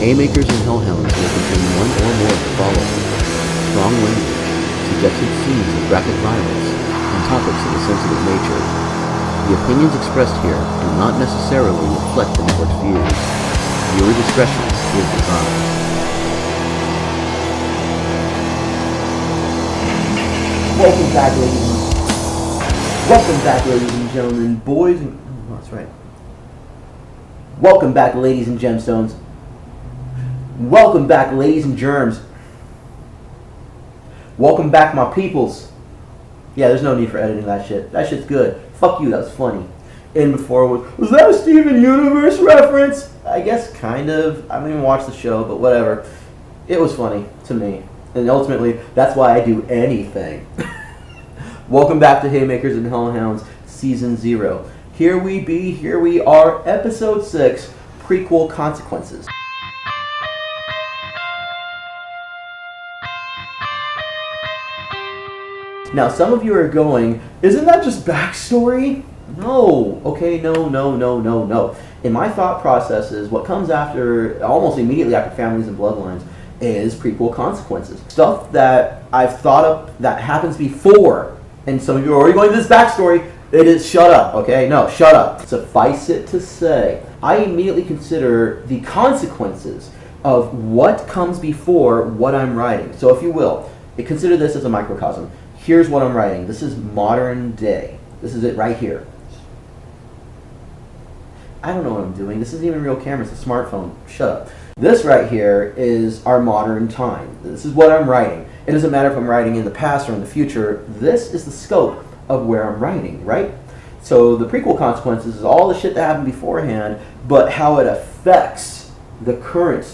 Haymakers and Hellhounds will contain one or more of the following: strong language, suggested scenes of graphic violence, and topics of a sensitive nature. The opinions expressed here do not necessarily reflect the network's views. Viewer discretion is advised. Welcome back, ladies and gentlemen, boys and... Oh, that's right. Welcome back, ladies and gemstones. Welcome back, ladies and germs. Welcome back, my peoples. Yeah, there's no need for editing that shit. That shit's good. Fuck you, that was funny. And before, was that a Steven Universe reference? I guess kind of. I haven't even watched the show, but whatever. It was funny to me. And ultimately, that's why I do anything. Welcome back to Haymakers and Hellhounds, Season 0. Here we are, Episode 6, Prequel Consequences. Now, some of you are going, isn't that just backstory? No. Okay, no. In my thought processes, what comes after, almost immediately after Families and Bloodlines, is prequel consequences. Stuff that I've thought of that happens before. And some of you are already going to this backstory. It is shut up, okay? No, shut up. Suffice it to say, I immediately consider the consequences of what comes before what I'm writing. So if you will, consider this as a microcosm. Here's what I'm writing. This is modern day. This is it right here. I don't know what I'm doing. This isn't even a real camera. It's a smartphone. Shut up. This right here is our modern time. This is what I'm writing. It doesn't matter if I'm writing in the past or in the future. This is the scope of where I'm writing, right? So the prequel consequences is all the shit that happened beforehand, but how it affects the current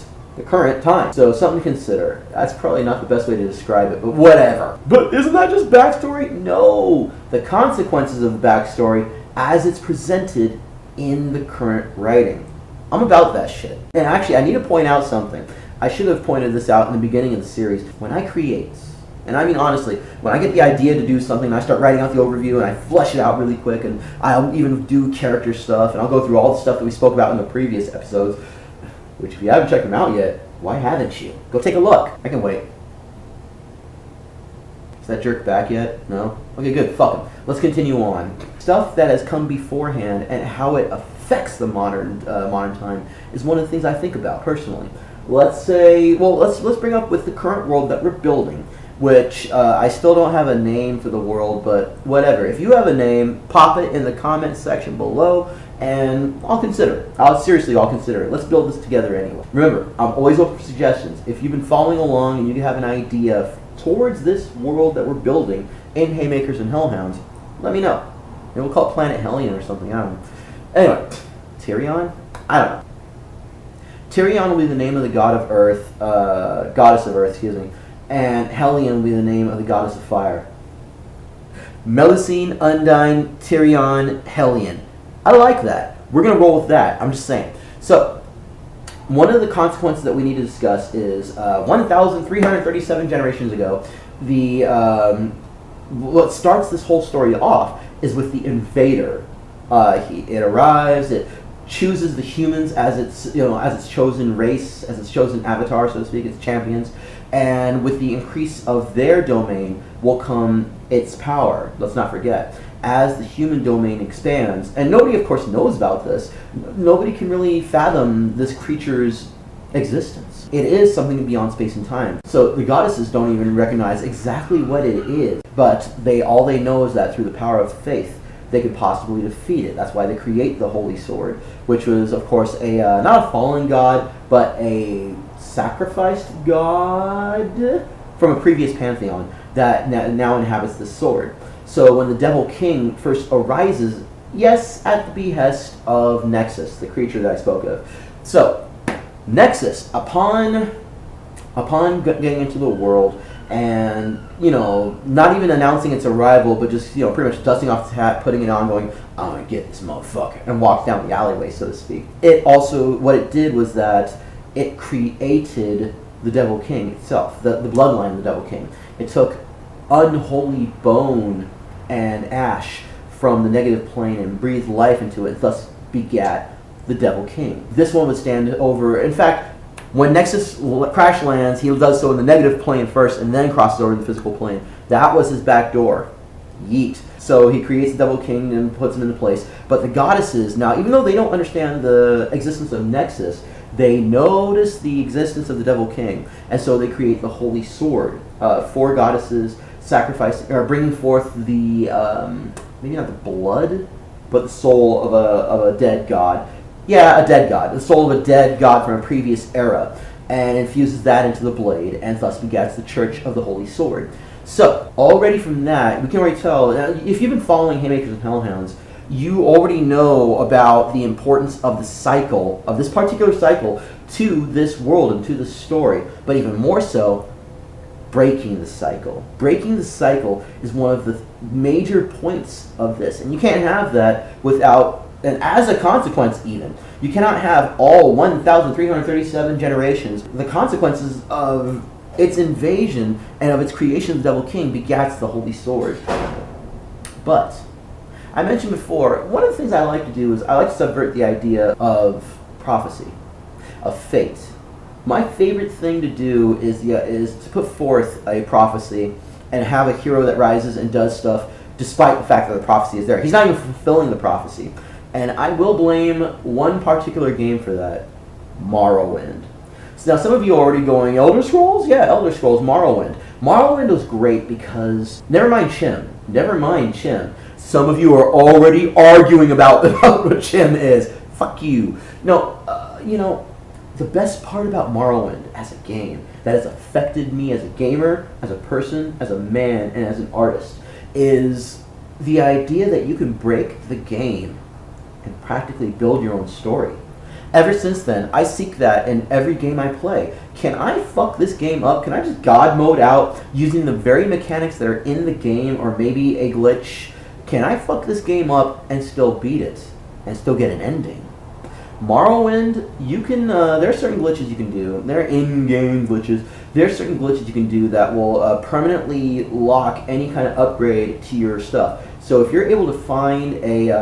time. So something to consider. That's probably not the best way to describe it, but whatever. But isn't that just backstory? No. The consequences of the backstory as it's presented in the current writing. I'm about that shit. And actually, I need to point out something. I should have pointed this out in the beginning of the series. When I create, and I mean honestly, when I get the idea to do something, I start writing out the overview and I flesh it out really quick, and I'll even do character stuff, and I'll go through all the stuff that we spoke about in the previous episodes, which if you haven't checked them out yet, why haven't you? Go take a look. I can wait. Is that jerk back yet? No? Okay, good. Fuck him. Let's continue on. Stuff that has come beforehand and how it affects the modern time is one of the things I think about personally. Let's bring up with the current world that we're building, which I still don't have a name for the world, but whatever. If you have a name, pop it in the comment section below, and I'll consider it. I'll consider it. Let's build this together anyway. Remember, I'm always open for suggestions. If you've been following along and you have an idea towards this world that we're building in Haymakers and Hellhounds, let me know. Maybe we'll call it Planet Hellion or something, I don't know. Anyway, Tyrion? I don't know. Tyrion will be the name of the god of Earth, goddess of Earth, excuse me, and Hellion will be the name of the goddess of fire. Melusine, Undine, Tyrion, Hellion. I like that. We're going to roll with that. I'm just saying. So, one of the consequences that we need to discuss is 1,337 generations ago, what starts this whole story off is with the invader. It arrives, it chooses the humans as its chosen race, as its chosen avatar, so to speak, its champions, and with the increase of their domain will come its power. Let's not forget, as the human domain expands, and nobody of course knows about this, nobody can really fathom this creature's existence. It is something beyond space and time. So the goddesses don't even recognize exactly what it is, but all they know is that through the power of faith, they could possibly defeat it. That's why they create the Holy Sword, which was, of course, not a fallen god, but a sacrificed god from a previous pantheon that now inhabits the sword. So when the Devil King first arises, yes, at the behest of Nexus, the creature that I spoke of. So, Nexus, upon getting into the world, and not even announcing its arrival, but just pretty much dusting off its hat, putting it on, going, "I'm gonna get this motherfucker," and walks down the alleyway, so to speak. What it did was that it created the Devil King itself, the bloodline of the Devil King. It took unholy bone and ash from the negative plane and breathed life into it, thus begat the Devil King. This one would stand over. In fact, When Nexus crash lands, he does so in the negative plane first and then crosses over to the physical plane. That was his back door. Yeet. So he creates the Devil King and puts him into place. But the goddesses, now, even though they don't understand the existence of Nexus, they notice the existence of the Devil King. And so they create the Holy Sword. 4 goddesses sacrificing, or bringing forth the, maybe not the blood, but the soul of a dead god. Yeah, a dead god. The soul of a dead god from a previous era. And infuses that into the blade, and thus begets the Church of the Holy Sword. So, already from that, we can already tell, if you've been following Haymakers and Hellhounds, you already know about the importance of the cycle, of this particular cycle, to this world and to this story. But even more so, breaking the cycle. Breaking the cycle is one of the major points of this. And you can't have that without, and as a consequence even, you cannot have all 1,337 generations. The consequences of its invasion and of its creation of the Devil King begats the Holy Sword. But, I mentioned before, one of the things I like to do is I like to subvert the idea of prophecy, of fate. My favorite thing to do is to put forth a prophecy and have a hero that rises and does stuff despite the fact that the prophecy is there. He's not even fulfilling the prophecy. And I will blame one particular game for that, Morrowind. So now some of you are already going, Elder Scrolls? Yeah, Elder Scrolls, Morrowind. Morrowind was great because, never mind Chim. Some of you are already arguing about what Chim is. Fuck you. No, the best part about Morrowind as a game that has affected me as a gamer, as a person, as a man, and as an artist is the idea that you can break the game and practically build your own story. Ever since then, I seek that in every game I play. Can I fuck this game up? Can I just God mode out using the very mechanics that are in the game, or maybe a glitch? Can I fuck this game up and still beat it and still get an ending? Morrowind, you can, there are certain glitches you can do. There are in-game glitches. There are certain glitches you can do that will permanently lock any kind of upgrade to your stuff. So if you're able to find a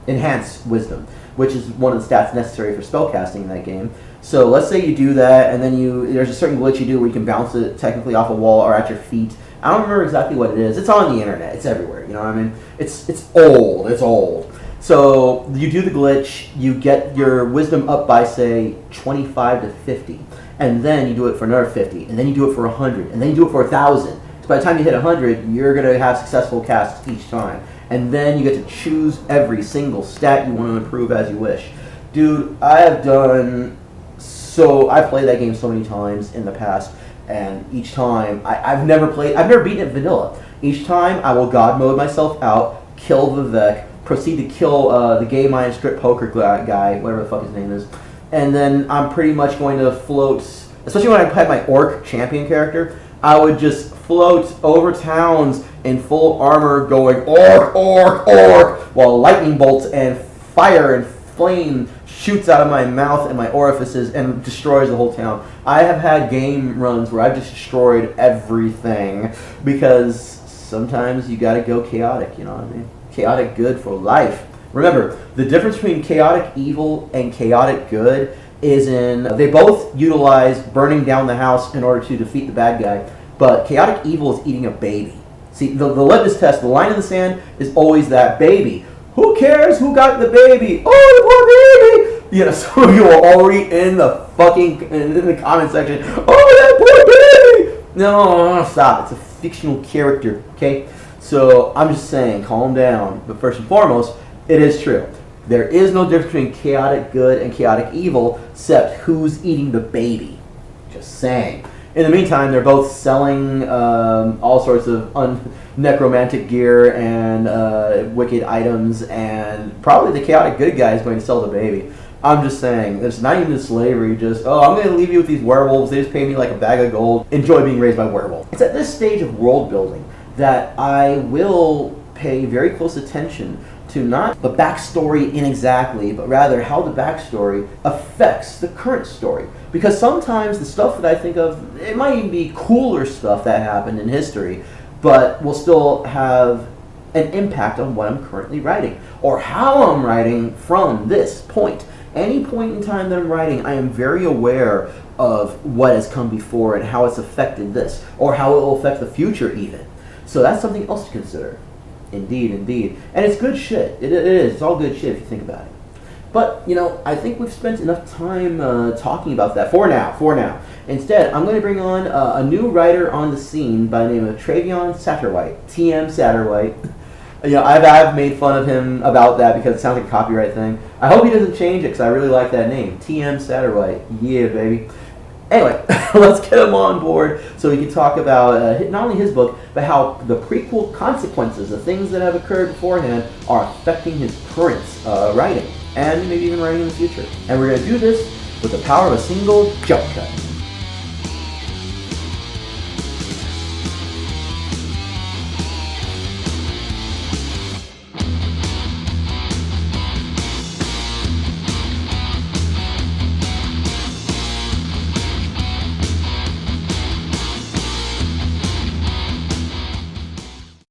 Enhance Wisdom, which is one of the stats necessary for spellcasting in that game. So let's say you do that, and then there's a certain glitch you do where you can bounce it technically off a wall or at your feet. I don't remember exactly what it is. It's on the internet. It's everywhere. You know what I mean? It's old. It's old. So you do the glitch. You get your wisdom up by, say, 25 to 50. And then you do it for another 50. And then you do it for 100. And then you do it for 1,000. So by the time you hit 100, you're going to have successful casts each time. And then you get to choose every single stat you want to improve as you wish. Dude, I've played that game so many times in the past. And each time, I've never beaten it vanilla. Each time, I will God mode myself out, kill Vivek, proceed to kill the gay mind strip poker guy, whatever the fuck his name is. And then I'm pretty much going to float, especially when I had my orc champion character, I would just float over towns in full armor going orc, orc, orc, while lightning bolts and fire and flame shoots out of my mouth and my orifices and destroys the whole town. I have had game runs where I've just destroyed everything because sometimes you gotta go chaotic, you know what I mean? Chaotic good for life. Remember, the difference between chaotic evil and chaotic good is they both utilize burning down the house in order to defeat the bad guy, but chaotic evil is eating a baby. See, the litmus test, the line in the sand is always that baby. Who cares who got the baby? Oh, the poor baby! You know, some of you are already in the comment section. Oh, that poor baby! No, stop. It's a fictional character, okay? So I'm just saying, calm down. But first and foremost, it is true. There is no difference between chaotic good and chaotic evil, except who's eating the baby. Just saying. In the meantime, they're both selling all sorts of necromantic gear and wicked items, and probably the chaotic good guy is going to sell the baby. I'm just saying, it's not even slavery, just, I'm going to leave you with these werewolves, they just pay me like a bag of gold, enjoy being raised by werewolves. It's at this stage of world building that I will pay very close attention to not the backstory inexactly, but rather how the backstory affects the current story. Because sometimes the stuff that I think of, it might even be cooler stuff that happened in history, but will still have an impact on what I'm currently writing, or how I'm writing from this point. any point in time that I'm writing, I am very aware of what has come before and how it's affected this, or how it will affect the future even. So that's something else to consider. Indeed, indeed. And it's good shit. It is. It's all good shit if you think about it. But, I think we've spent enough time talking about that for now. Instead, I'm going to bring on a new writer on the scene by the name of Satterwhite, TM Satterwhite. I've made fun of him about that because it sounds like a copyright thing. I hope he doesn't change it because I really like that name. TM Satterwhite. Yeah, baby. Anyway, let's get him on board so we can talk about not only his book, but how the prequel consequences, the things that have occurred beforehand, are affecting his current writing, and maybe even writing in the future. And we're going to do this with the power of a single jump cut.